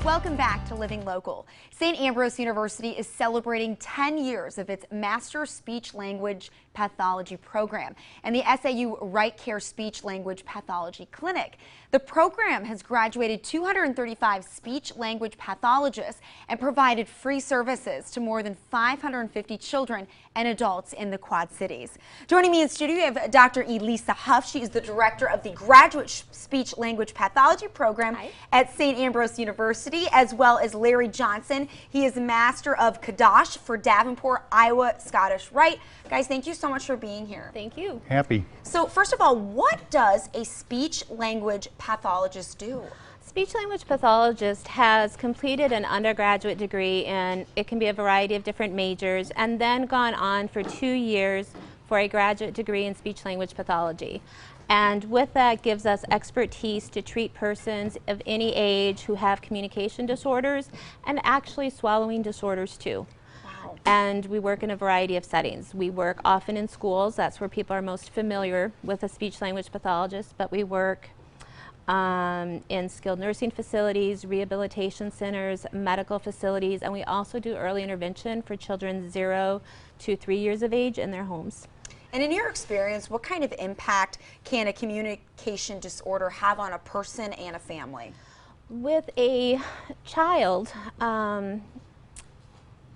Welcome back to Living Local. St. Ambrose University is celebrating 10 years of its Master Speech-Language Pathology Program and the SAU RiteCare Speech-Language Pathology Clinic. The program has graduated 235 speech-language pathologists and provided free services to more than 550 children and adults in the Quad Cities. Joining me in studio, we have Dr. Elisa Huff. She is the director of the Graduate Speech-Language Pathology Program at St. Ambrose University, as well as Larry Johnsen. He is Master of Kadosh for Davenport, Iowa, Scottish Rite. Guys, thank you so much for being here. Thank you. Happy. So first of all, what does a speech-language pathologist do? Speech-language pathologist has completed an undergraduate degree, and it can be a variety of different majors, and then gone on for 2 years for a graduate degree in speech-language pathology. And with that gives us expertise to treat persons of any age who have communication disorders and actually swallowing disorders too. Wow. And we work in a variety of settings. We work often in schools. That's where people are most familiar with a speech-language pathologist, but we work in skilled nursing facilities, rehabilitation centers, medical facilities, and we also do early intervention for children 0 to 3 years of age in their homes. And in your experience, what kind of impact can a communication disorder have on a person and a family? With a child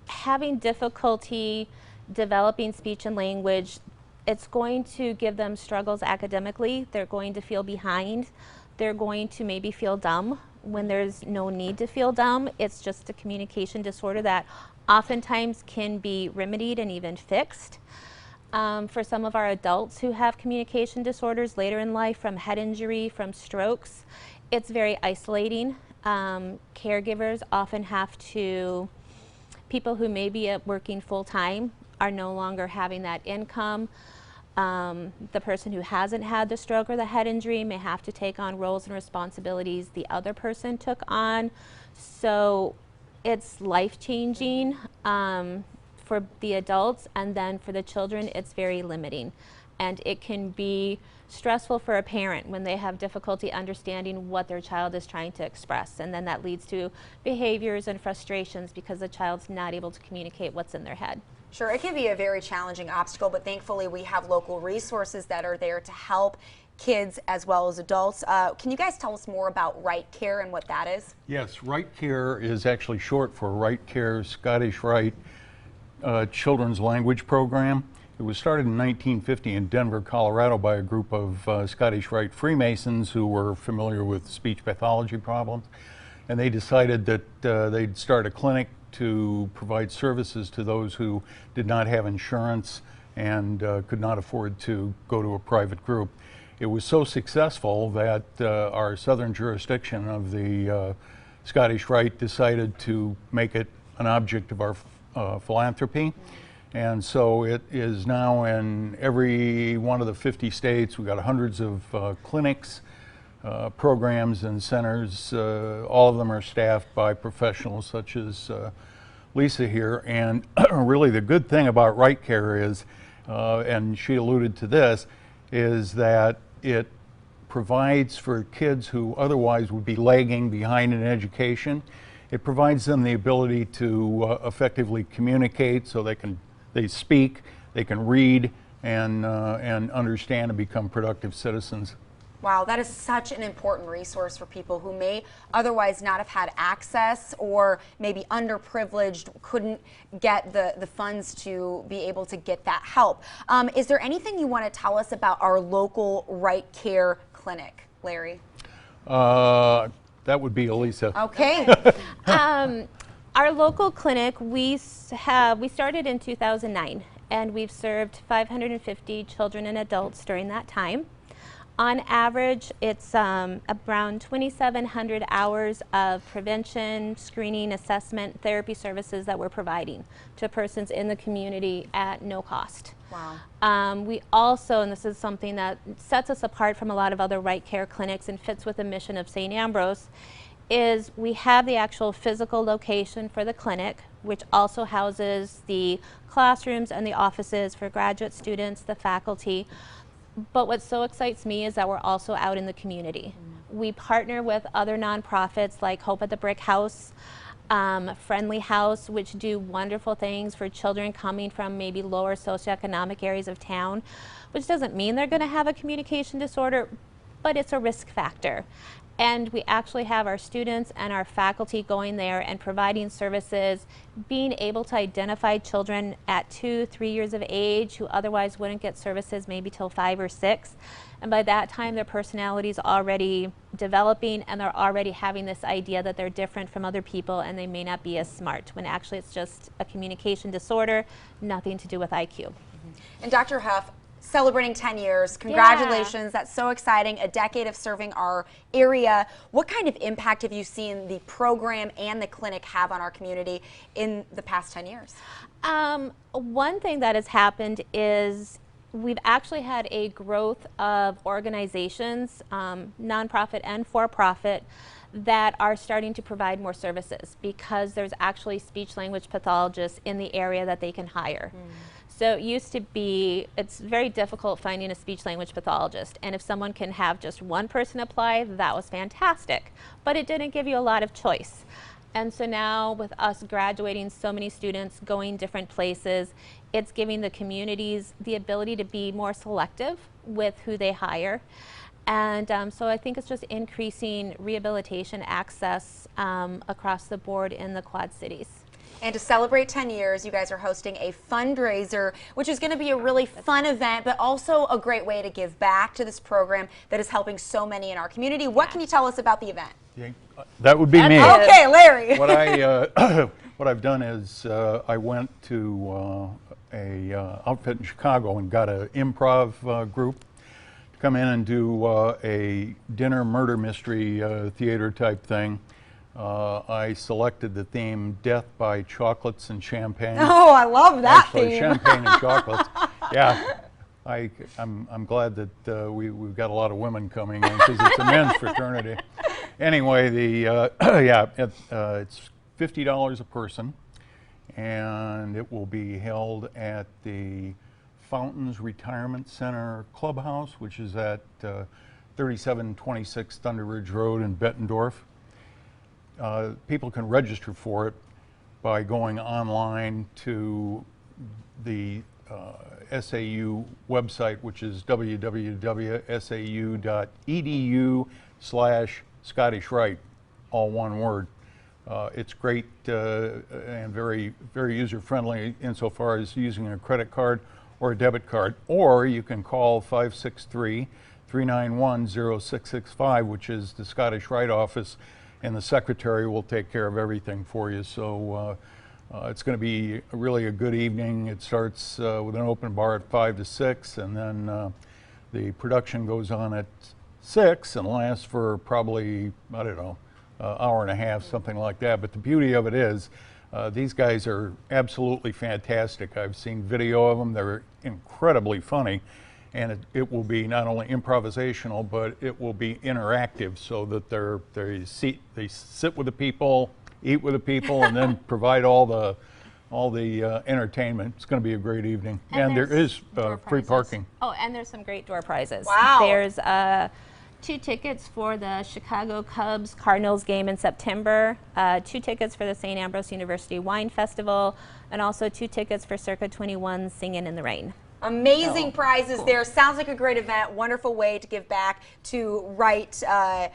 having difficulty developing speech and language, it's going to give them struggles academically. They're going to feel behind. They're going to maybe feel dumb when there's no need to feel dumb. It's just a communication disorder that oftentimes can be remedied and even fixed. For some of our adults who have communication disorders later in life, from head injury, from strokes, it's very isolating. Caregivers often have to, people who may be working full-time are no longer having that income. The person who hasn't had the stroke or the head injury may have to take on roles and responsibilities the other person took on. So it's life-changing for the adults, and then for the children it's very limiting. And it can be stressful for a parent when they have difficulty understanding what their child is trying to express, and then that leads to behaviors and frustrations because the child's not able to communicate what's in their head. Sure, it can be a very challenging obstacle, but thankfully we have local resources that are there to help kids as well as adults. Can you guys tell us more about RiteCare and what that is? Yes, RiteCare is actually short for RiteCare Scottish Rite Children's Language Program. It was started in 1950 in Denver, Colorado by a group of Scottish Rite Freemasons who were familiar with speech pathology problems. And they decided that they'd start a clinic to provide services to those who did not have insurance and could not afford to go to a private group. It was so successful that our southern jurisdiction of the Scottish Rite decided to make it an object of our philanthropy. And so it is now in every one of the 50 states. We've got hundreds of clinics, programs and centers. All of them are staffed by professionals such as Lisa here. And really the good thing about RiteCare is, and she alluded to this, is that it provides for kids who otherwise would be lagging behind in education. It provides them the ability to effectively communicate, so they speak, they can read, and understand and become productive citizens. Wow, that is such an important resource for people who may otherwise not have had access, or maybe underprivileged, couldn't get the funds to be able to get that help. Is there anything you want to tell us about our local RiteCare Clinic, Larry? That would be Elisa. Okay. Our local clinic, we started in 2009, and we've served 550 children and adults during that time. On average, it's around 2,700 hours of prevention, screening, assessment, therapy services that we're providing to persons in the community at no cost. Wow. We also, and this is something that sets us apart from a lot of other RiteCare clinics and fits with the mission of St. Ambrose, is we have the actual physical location for the clinic, which also houses the classrooms and the offices for graduate students, the faculty. But what so excites me is that we're also out in the community. We partner with other nonprofits like Hope at the Brick House, Friendly House, which do wonderful things for children coming from maybe lower socioeconomic areas of town, which doesn't mean they're going to have a communication disorder, but it's a risk factor. And we actually have our students and our faculty going there and providing services, being able to identify children at 2, 3 years of age who otherwise wouldn't get services maybe till 5 or 6. And by that time, their personality is already developing and they're already having this idea that they're different from other people and they may not be as smart, when actually it's just a communication disorder, nothing to do with IQ. And Dr. Huff, celebrating 10 years. Congratulations. Yeah. That's so exciting. A decade of serving our area. What kind of impact have you seen the program and the clinic have on our community in the past 10 years? One thing that has happened is we've actually had a growth of organizations, nonprofit and for-profit, that are starting to provide more services because there's actually speech-language pathologists in the area that they can hire. So it used to be, it's very difficult finding a speech-language pathologist, and if someone can have just one person apply, that was fantastic, but it didn't give you a lot of choice. And so now with us graduating so many students going different places, it's giving the communities the ability to be more selective with who they hire. And so I think it's just increasing rehabilitation access across the board in the Quad Cities. And to celebrate 10 years, you guys are hosting a fundraiser, which is going to be a really fun event, but also a great way to give back to this program that is helping so many in our community. What can you tell us about the event? Yeah, that would be me. Okay, Larry. What I've done is I went to a outfit in Chicago and got an improv group to come in and do a dinner murder mystery theater type thing. I selected the theme Death by Chocolates and Champagne. Oh, I love that theme. Champagne and chocolates. Yeah, I'm glad that we've got a lot of women coming in because it's a men's fraternity. Anyway, it's $50 a person, and it will be held at the Fountains Retirement Center Clubhouse, which is at 3726 Thunder Ridge Road in Bettendorf. People can register for it by going online to the SAU website, which is www.sau.edu/Scottish Rite, all one word. It's great and very, very user-friendly insofar as using a credit card or a debit card. Or you can call 563-391-0665, which is the Scottish Rite office, and the secretary will take care of everything for you. So it's going to be really a good evening. It starts with an open bar at 5 to 6, and then the production goes on at 6 and lasts for probably, I don't know, hour and a half, something like that. But the beauty of it is these guys are absolutely fantastic. I've seen video of them. They're incredibly funny. And it will be not only improvisational, but it will be interactive, so that they sit with the people, eat with the people, and then provide all the entertainment. It's going to be a great evening, and there is free parking. Oh, and there's some great door prizes. Wow! There's 2 tickets for the Chicago Cubs Cardinals game in September, 2 tickets for the St. Ambrose University Wine Festival, and also 2 tickets for Circa 21 Singin' in the Rain. Amazing prizes there. Sounds like a great event. Wonderful way to give back to RiteCare.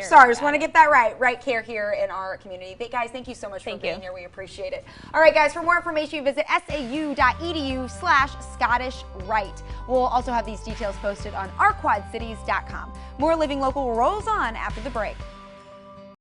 Sorry, I just want to get that right. RiteCare here in our community. Guys, thank you so much for being here. We appreciate it. All right, guys, for more information, visit sau.edu/Scottish Rite. We'll also have these details posted on ourquadcities.com. More Living Local rolls on after the break.